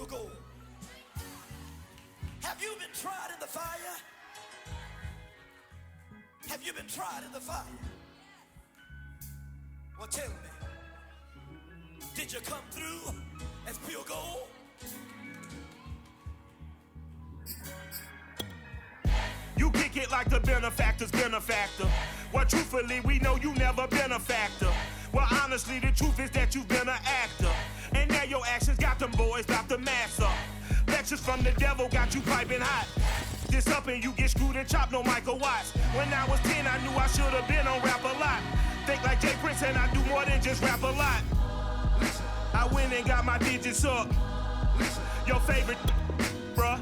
field goal. Have you been tried in the fire? Have you been tried in the fire? Well, tell me, did you come through as pure gold? You kick it like the benefactor's benefactor. Well, truthfully, we know you never been a factor. Well, honestly, the truth is that you've been an actor. And now your actions got them boys about to mass up. Lectures from the devil got you piping hot. This up and you get screwed and chopped, no Michael Watts. When I was 10, I knew I should have been on Rap a Lot. Think like Jay Prince and I do more than just rap a lot. I went and got my digits up. Your favorite, bruh.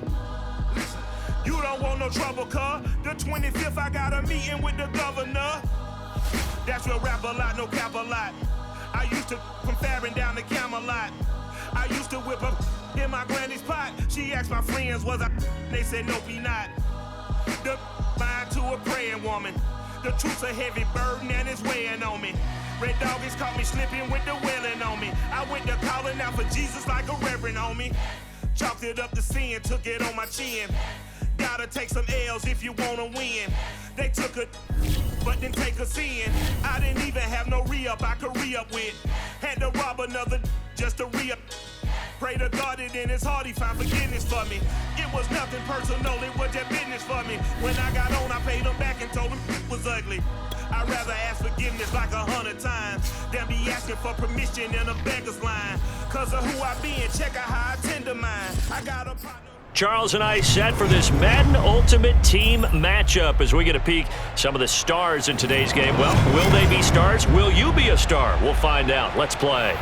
You don't want no trouble, cuz. The 25th, I got a meeting with the governor. That's real rap a lot, no cap a lot. I used to from Farron down to Camelot. I used to whip up in my granny's pot. She asked my friends, was I? They said, nope, he not. The mind to a praying woman. The truth's a heavy burden and it's weighing on me. Red Doggies caught me slipping with the wailing on me. I went to calling out for Jesus like a reverend on me. Chalked it up to sin, took it on my chin. Gotta take some L's if you wanna win. They took a, but didn't take a sin. I didn't even have no re-up I could re-up with. Had to rob another just to re-up. Pray to God that in his heart he found forgiveness for me. It was nothing personal, it was just business for me. When I got on, I paid him back and told him it was ugly. I'd rather ask forgiveness like 100 times than be asking for permission in a beggar's line. Cause of who I be and check out how I tend to mine. I got a partner. Charles and I set for this Madden Ultimate Team matchup as we get a peek some of the stars in today's game. Well, will they be stars? Will you be a star? We'll find out. Let's play.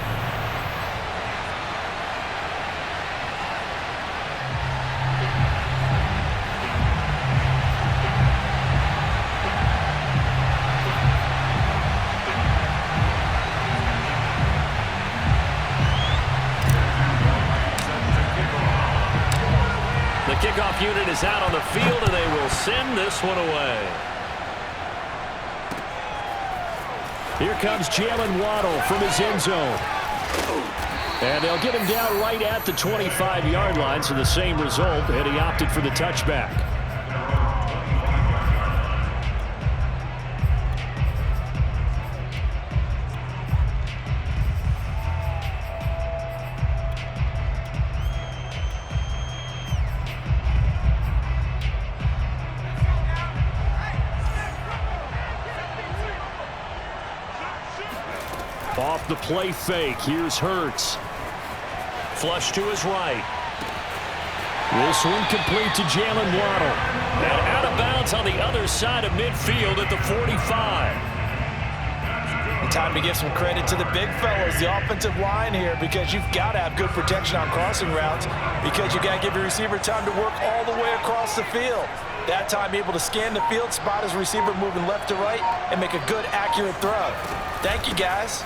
The kickoff unit is out on the field, and they will send this one away. Here comes Jalen Waddle from his end zone. And they'll get him down right at the 25-yard line, so the same result, and he opted for the touchback. Off the play fake, here's Hurts. Flush to his right. This one complete to Jalen Waddle. And out of bounds on the other side of midfield at the 45. Time to give some credit to the big fellas, the offensive line here, because you've got to have good protection on crossing routes, because you got to give your receiver time to work all the way across the field. That time able to scan the field, spot his receiver moving left to right, and make a good, accurate throw. Thank you, guys.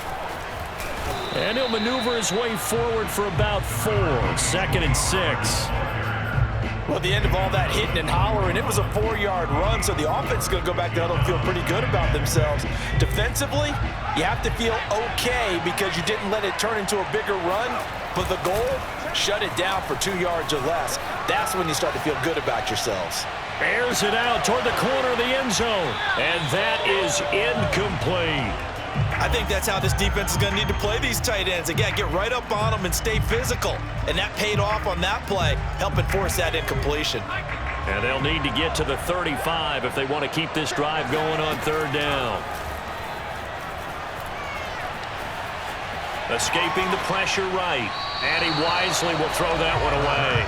And he'll maneuver his way forward for about 4. 2nd and 6. Well, at the end of all that hitting and hollering, it was a 4-yard run, so the offense is going to go back there and feel pretty good about themselves. Defensively, you have to feel okay because you didn't let it turn into a bigger run, but the goal, shut it down for 2 yards or less. That's when you start to feel good about yourselves. Airs it out toward the corner of the end zone, and that is incomplete. I think that's how this defense is going to need to play these tight ends. Again, get right up on them and stay physical. And that paid off on that play, helping force that incompletion. And they'll need to get to the 35 if they want to keep this drive going on 3rd down. Escaping the pressure right. And he wisely will throw that one away.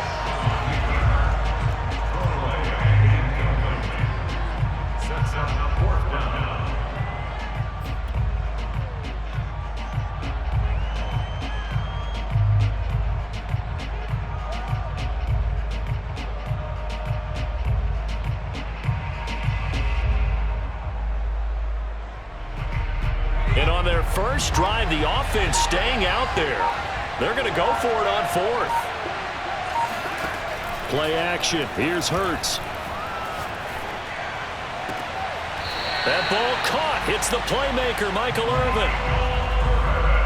And on their first drive, the offense staying out there. They're going to go for it on 4th. Play action. Here's Hurts. That ball caught. Hits the playmaker, Michael Irvin.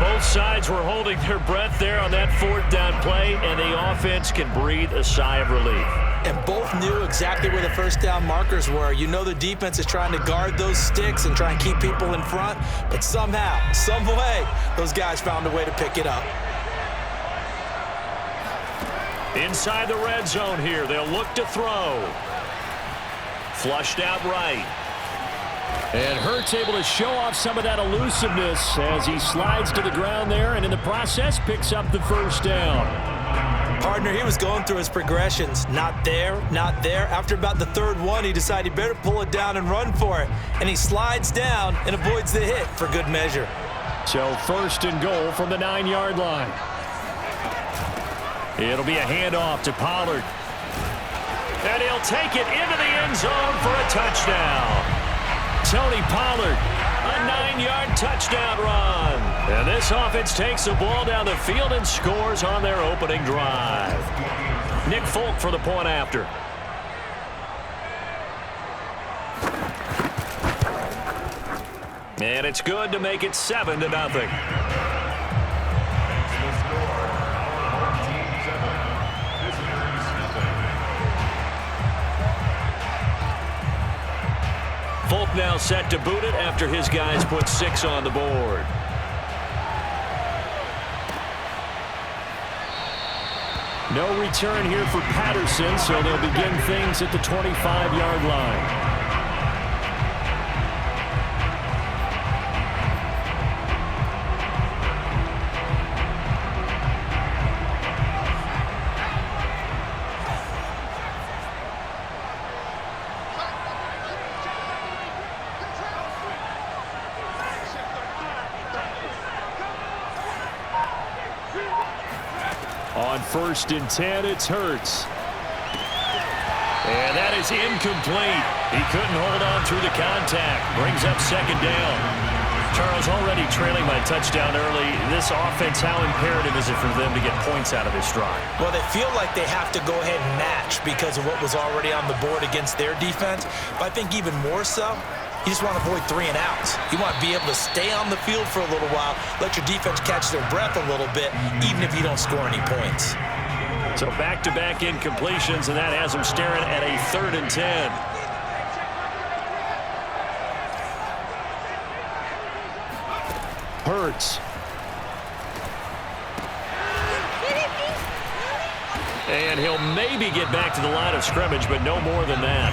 Both sides were holding their breath there on that fourth down play, and the offense can breathe a sigh of relief. And both knew exactly where the first down markers were. You know the defense is trying to guard those sticks and try and keep people in front, but somehow, some way, those guys found a way to pick it up. Inside the red zone here, they'll look to throw. Flushed out right. And Hurts able to show off some of that elusiveness as he slides to the ground there, and in the process picks up the first down. Partner, he was going through his progressions. Not there, not there. After about the third one, he decided he better pull it down and run for it. And he slides down and avoids the hit for good measure. So first and goal from the 9-yard line. It'll be a handoff to Pollard. And he'll take it into the end zone for a touchdown. Tony Pollard, a 9-yard touchdown run. And this offense takes the ball down the field and scores on their opening drive. Nick Folk for the point after. And it's good to make it 7-0. Folk now set to boot it after his guys put 6 on the board. No return here for Patterson, so they'll begin things at the 25-yard line. On 1st and 10, it's Hurts. And that is incomplete. He couldn't hold on through the contact. Brings up second down. Charles, already trailing by touchdown early. This offense, how imperative is it for them to get points out of this drive? Well, they feel like they have to go ahead and match because of what was already on the board against their defense. But I think even more so, you just want to avoid 3 and outs. You want to be able to stay on the field for a little while, let your defense catch their breath a little bit, even if you don't score any points. So back-to-back incompletions, and that has them staring at a 3rd and 10. Hurts. And he'll maybe get back to the line of scrimmage, but no more than that.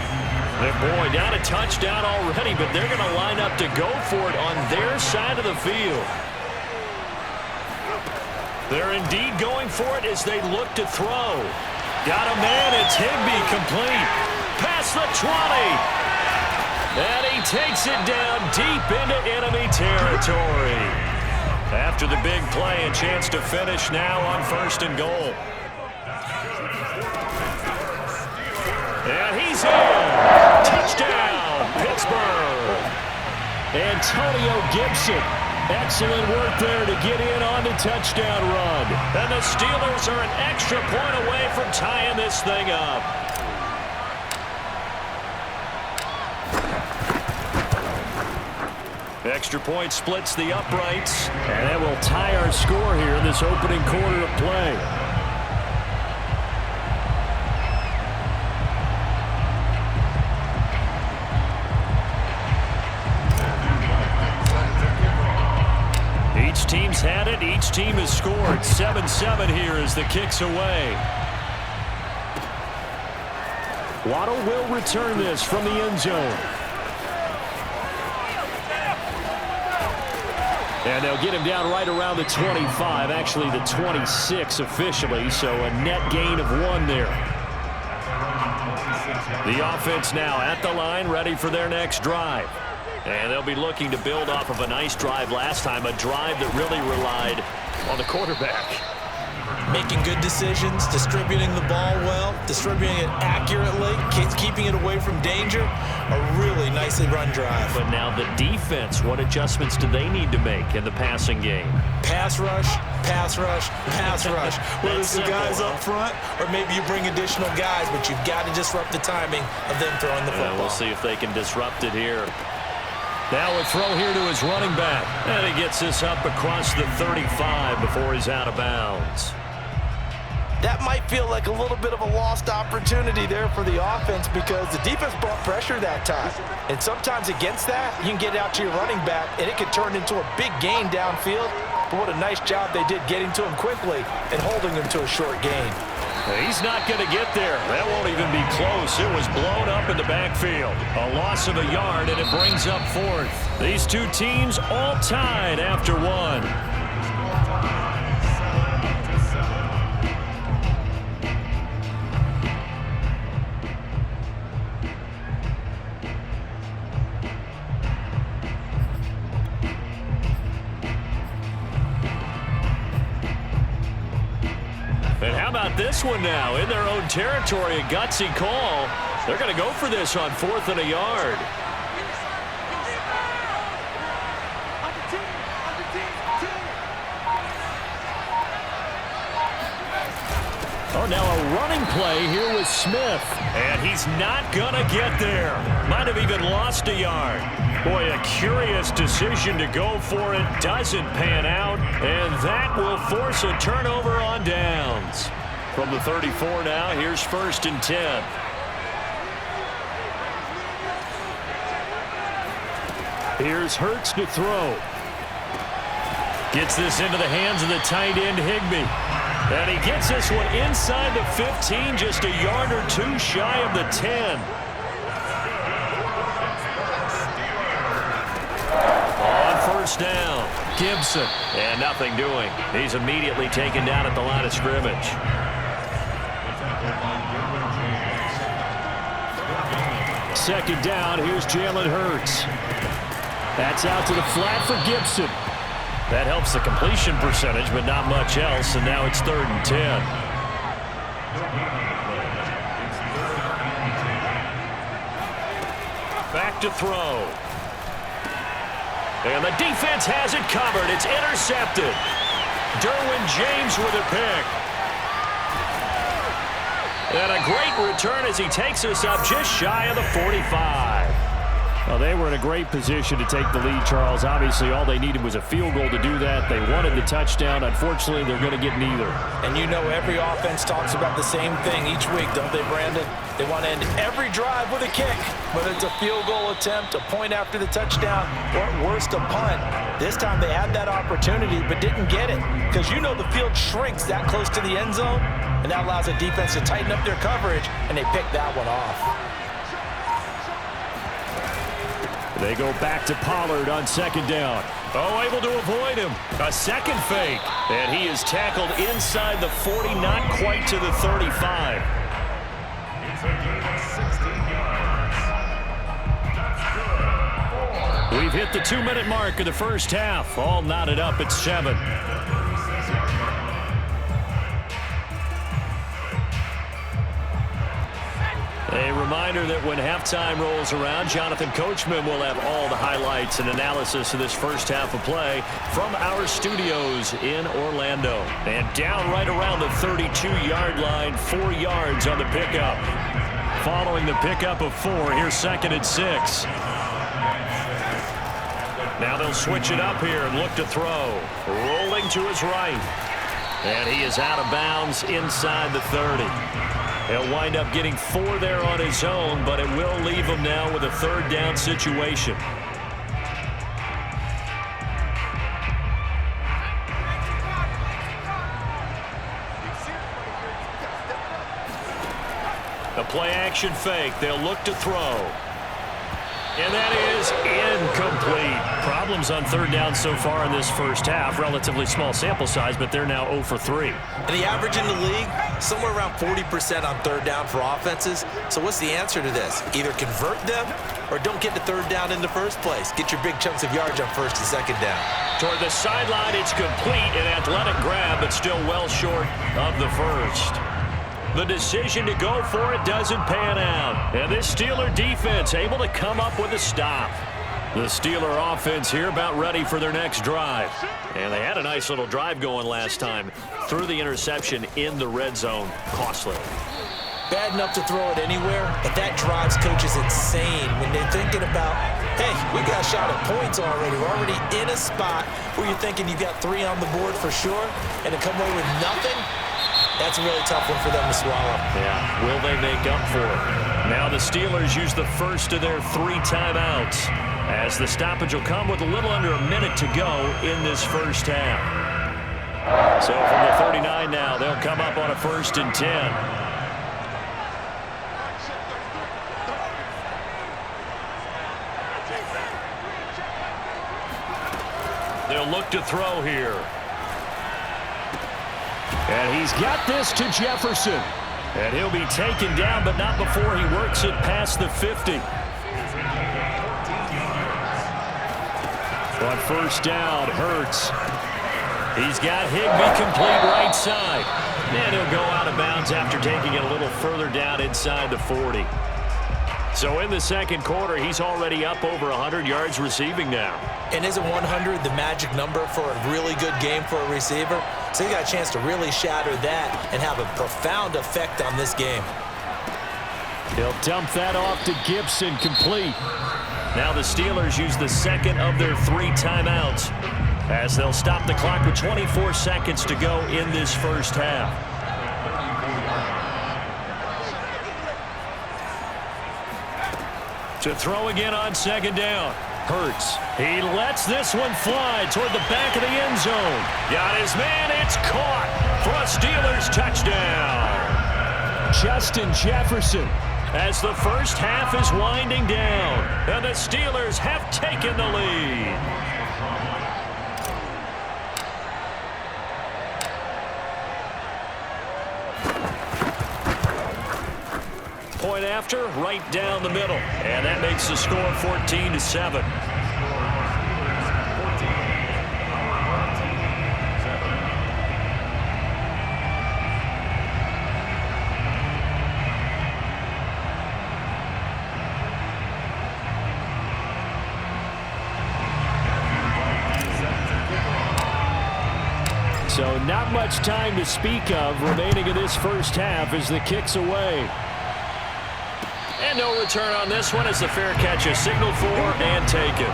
And boy, down a touchdown already, but they're going to line up to go for it on their side of the field. They're indeed going for it as they look to throw. Got a man, it's Higbee, complete. Past the 20. And he takes it down deep into enemy territory. After the big play, a chance to finish now on 1st and goal. And he's in. Touchdown, Pittsburgh. Antonio Gibson. Excellent work there to get in on the touchdown run. And the Steelers are an extra point away from tying this thing up. Extra point splits the uprights. And that will tie our score here in this opening quarter of play. Each team's had it. Each team has scored. 7-7 here as the kick's away. Waddle will return this from the end zone. And they'll get him down right around the 25, actually the 26 officially, so a net gain of 1 there. The offense now at the line, ready for their next drive. And they'll be looking to build off of a nice drive last time, a drive that really relied on the quarterback. Making good decisions, distributing the ball well, distributing it accurately, keeping it away from danger. A really nicely run drive. But now the defense, what adjustments do they need to make in the passing game? Pass rush, pass rush, pass rush. Whether it's the guys up front or maybe you bring additional guys, but you've got to disrupt the timing of them throwing the football. We'll see if they can disrupt it here. Now a throw here to his running back. And he gets this up across the 35 before he's out of bounds. That might feel like a little bit of a lost opportunity there for the offense because the defense brought pressure that time. And sometimes against that, you can get out to your running back, and it can turn into a big gain downfield. But what a nice job they did getting to him quickly and holding him to a short gain. He's not going to get there. That won't even be close. It was blown up in the backfield. A loss of a yard, and it brings up fourth. These two teams all tied after one. And how about this one now? In their own territory, a gutsy call. They're going to go for this on 4th and a yard. Oh, now a running play here with Smith. And he's not going to get there. Might have even lost a yard. Boy, a curious decision to go for it. Doesn't pan out. And that will force a turnover on downs. From the 34 now, here's 1st and 10. Here's Hurts to throw. Gets this into the hands of the tight end, Higbee. And he gets this one inside the 15, just a yard or two shy of the 10. On 1st down, Gibson. And nothing doing. He's immediately taken down at the line of scrimmage. Second down, here's Jalen Hurts. That's out to the flat for Gibson. That helps the completion percentage, but not much else, and now it's 3rd and 10. Back to throw. And the defense has it covered. It's intercepted. Derwin James with a pick. And a great return as he takes us up just shy of the 45. Well, they were in a great position to take the lead, Charles. Obviously, all they needed was a field goal to do that. They wanted the touchdown. Unfortunately, they're going to get neither. And you know every offense talks about the same thing each week, don't they, Brandon? They want to end every drive with a kick, whether it's a field goal attempt, a point after the touchdown, or at worst, a punt. This time they had that opportunity but didn't get it because you know the field shrinks that close to the end zone, and that allows the defense to tighten up their coverage, and they picked that one off. They go back to Pollard on 2nd down. Oh, able to avoid him. A second fake. And he is tackled inside the 40, not quite to the 35. We've hit the 2-minute mark of the first half. All knotted up at 7. A reminder that when halftime rolls around, Jonathan Coachman will have all the highlights and analysis of this first half of play from our studios in Orlando. And down right around the 32-yard line, 4 yards on the pickup. Following the pickup of 4, here's 2nd and 6. Now they'll switch it up here and look to throw. Rolling to his right. And he is out of bounds inside the 30. He'll wind up getting 4 there on his own, but it will leave him now with a 3rd down situation. The play action fake. They'll look to throw. And that is incomplete. Problems on 3rd down so far in this first half. Relatively small sample size, but they're now 0 for 3. And the average in the league, somewhere around 40% on 3rd down for offenses. So what's the answer to this? Either convert them or don't get to 3rd down in the first place. Get your big chunks of yards on 1st and 2nd down. Toward the sideline, it's complete. An athletic grab, but still well short of the first. The decision to go for it doesn't pan out. And this Steeler defense able to come up with a stop. The Steeler offense here about ready for their next drive. And they had a nice little drive going last time. Threw the interception in the red zone. Costly. bad enough to throw it anywhere, but that drives coaches insane when they're thinking about, hey, we got a shot at points already. We're already in a spot where you're thinking you've got 3 on the board for sure, and to come away with nothing, that's a really tough one for them to swallow. Yeah, will they make up for it? Now the Steelers use the first of their 3 timeouts, as the stoppage will come with a little under a minute to go in this first half. So from the 39 now, they'll come up on a 1st and 10. They'll look to throw here. And he's got this to Jefferson. And he'll be taken down, but not before he works it past the 50. On 1st down, Hurts. He's got Higbee complete right side. And he'll go out of bounds after taking it a little further down inside the 40. So in the second quarter, he's already up over 100 yards receiving now. And isn't 100 the magic number for a really good game for a receiver? So he got a chance to really shatter that and have a profound effect on this game. He'll dump that off to Gibson, complete. Now the Steelers use the second of their 3 timeouts, as they'll stop the clock with 24 seconds to go in this first half. To throw again on 2nd down. Hurts. He lets this one fly toward the back of the end zone. Got his man. It's caught for a Steelers touchdown. Justin Jefferson, as the first half is winding down, and the Steelers have taken the lead. Point after, right down the middle. And that makes the score 14-7. So not much time to speak of remaining in this first half as the kick's away. And no return on this one as the fair catch is signaled for and taken.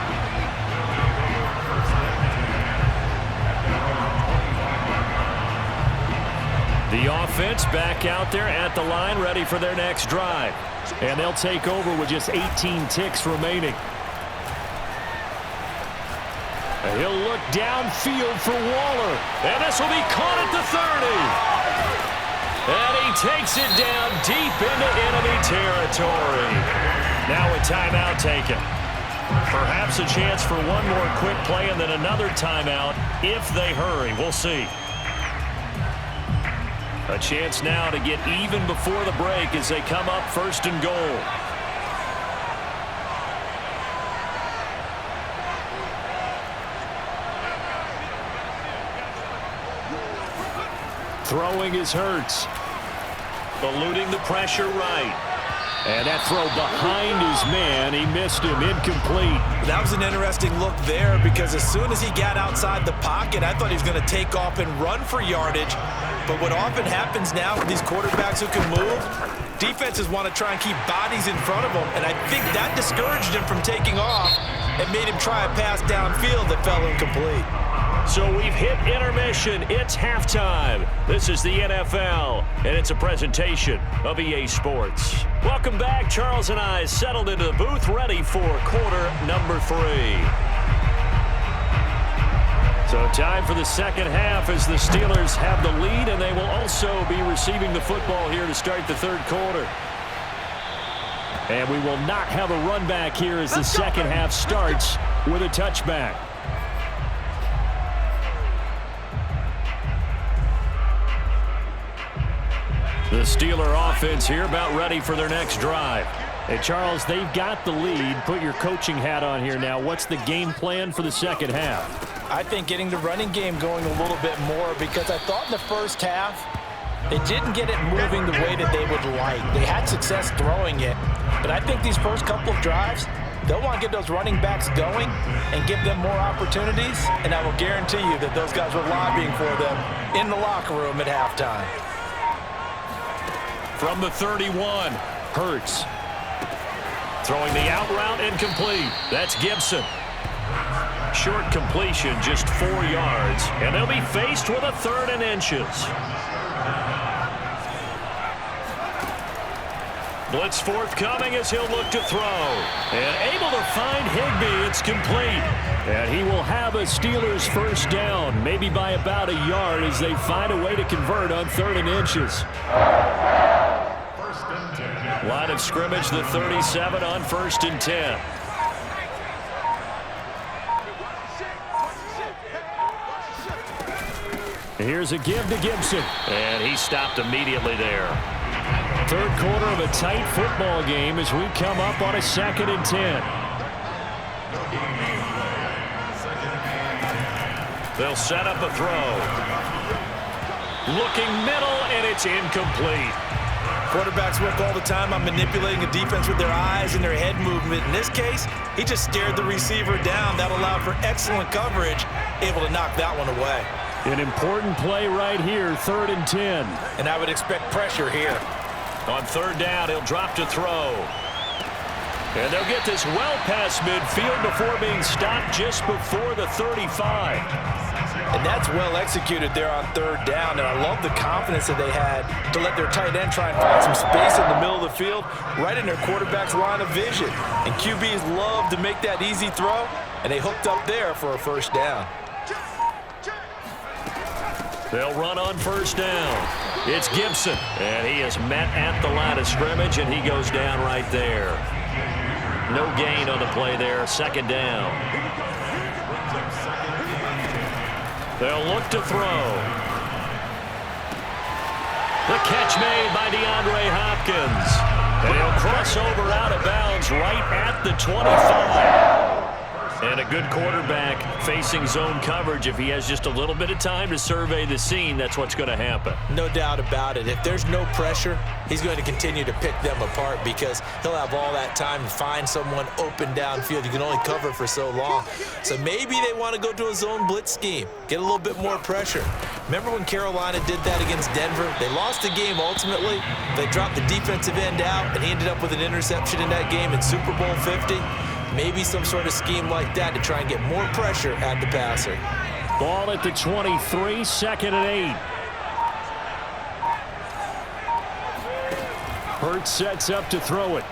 The offense back out there at the line, ready for their next drive. And they'll take over with just 18 ticks remaining. And he'll look downfield for Waller. And this will be caught at the 30. And he takes it down deep into enemy territory. Now a timeout taken. Perhaps a chance for one more quick play and then another timeout if they hurry. We'll see. A chance now to get even before the break as they come up 1st and goal. Throwing is Hurts. Eluding the pressure right. And that throw behind his man, he missed him, incomplete. That was an interesting look there because as soon as he got outside the pocket, I thought he was going to take off and run for yardage. But what often happens now with these quarterbacks who can move, defenses want to try and keep bodies in front of them, and I think that discouraged him from taking off and made him try a pass downfield that fell incomplete. So we've hit intermission. It's halftime. This is the NFL, and it's a presentation of EA Sports. Welcome back. Charles and I settled into the booth, ready for quarter number 3. So time for the second half as the Steelers have the lead, and they will also be receiving the football here to start the third quarter. And we will not have a run back here as the second half starts with a touchback. The Steeler offense here about ready for their next drive. Hey, Charles, they've got the lead. Put your coaching hat on here now. What's the game plan for the second half? I think getting the running game going a little bit more because I thought in the first half they didn't get it moving the way that they would like. They had success throwing it, but I think these first couple of drives, they'll want to get those running backs going and give them more opportunities, and I will guarantee you that those guys were lobbying for them in the locker room at halftime. From the 31, Hurts. Throwing the out route incomplete. That's Gibson. Short completion, just 4 yards. And they'll be faced with a 3rd and inches. Blitz forthcoming as he'll look to throw. And able to find Higbee. It's complete. And he will have a Steelers first down, maybe by about a yard as they find a way to convert on 3rd and inches. Line of scrimmage, the 37 on 1st and 10. Here's a give to Gibson. And he stopped immediately there. 3rd quarter of a tight football game as we come up on a 2nd and 10. They'll set up a throw. Looking middle, and it's incomplete. Quarterbacks work all the time on manipulating a defense with their eyes and their head movement. In this case, he just stared the receiver down. That allowed for excellent coverage, able to knock that one away. An important play right here, 3rd and 10. And I would expect pressure here. On 3rd down, he'll drop to throw. And they'll get this well past midfield before being stopped just before the 35. And that's well executed there on 3rd down. And I love the confidence that they had to let their tight end try and find some space in the middle of the field, right in their quarterback's line of vision. And QBs love to make that easy throw, and they hooked up there for a first down. They'll run on 1st down. It's Gibson, and he is met at the line of scrimmage, and he goes down right there. No gain on the play there, 2nd down. They'll look to throw. The catch made by DeAndre Hopkins. And he'll cross over out of bounds right at the 25. And a good quarterback facing zone coverage. If he has just a little bit of time to survey the scene, that's what's going to happen. No doubt about it. If there's no pressure, he's going to continue to pick them apart because he'll have all that time to find someone open downfield. You can only cover for so long. So maybe they want to go to a zone blitz scheme, get a little bit more pressure. Remember when Carolina did that against Denver? They lost the game ultimately. They dropped the defensive end out, and he ended up with an interception in that game in Super Bowl 50. Maybe some sort of scheme like that to try and get more pressure at the passer. Ball at the 23, 2nd and 8. Hurts sets up to throw it.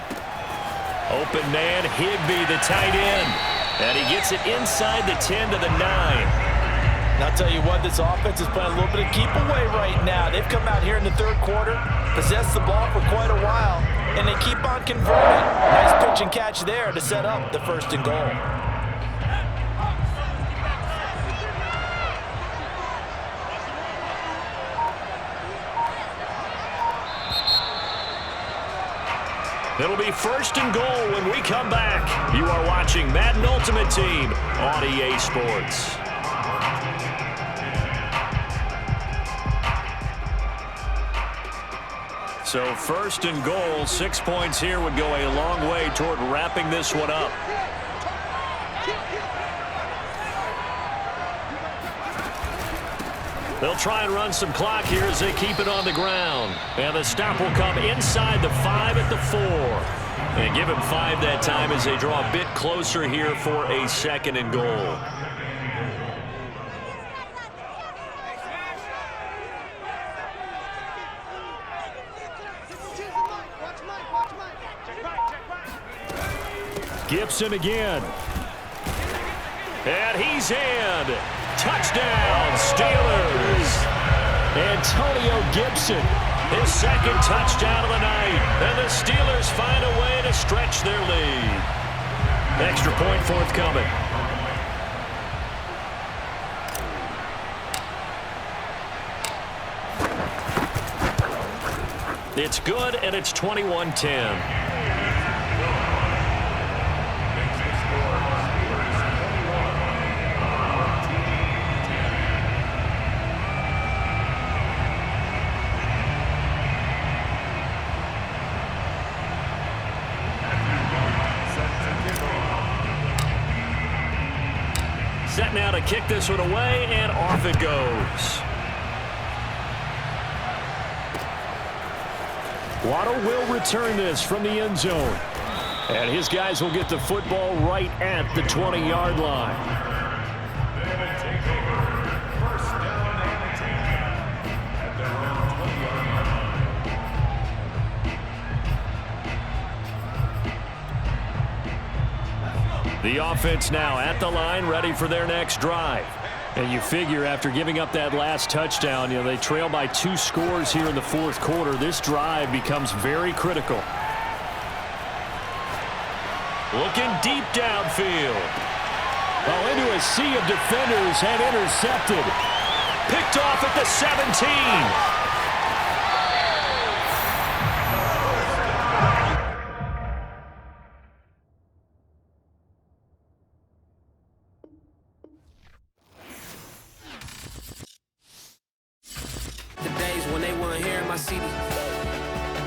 Open man, Higbee, the tight end. And he gets it inside the 10 to the 9. And I'll tell you what, this offense is playing a little bit of keep away right now. They've come out here in the 3rd quarter, possessed the ball for quite a while, and they keep on converting. Nice pitch and catch there to set up the 1st and goal. It'll be 1st and goal when we come back. You are watching Madden Ultimate Team on EA Sports. So 1st and goal, 6 points here would go a long way toward wrapping this one up. They'll try and run some clock here as they keep it on the ground. And the stop will come inside the 5 at the 4. And give him 5 that time as they draw a bit closer here for a 2nd and goal. Gibson again. And he's in. Touchdown, Steelers. Antonio Gibson, his 2nd touchdown of the night. And the Steelers find a way to stretch their lead. Extra point forthcoming. It's good, and it's 21-10. Set now to kick this one away, and off it goes. Waddle will return this from the end zone. And his guys will get the football right at the 20-yard line. The offense now at the line, ready for their next drive. And you figure after giving up that last touchdown, they trail by 2 scores here in the fourth quarter. This drive becomes very critical. Looking deep downfield. Oh, into a sea of defenders and intercepted. Picked off at the 17.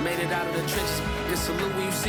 Made it out of the trenches. Get salute when you see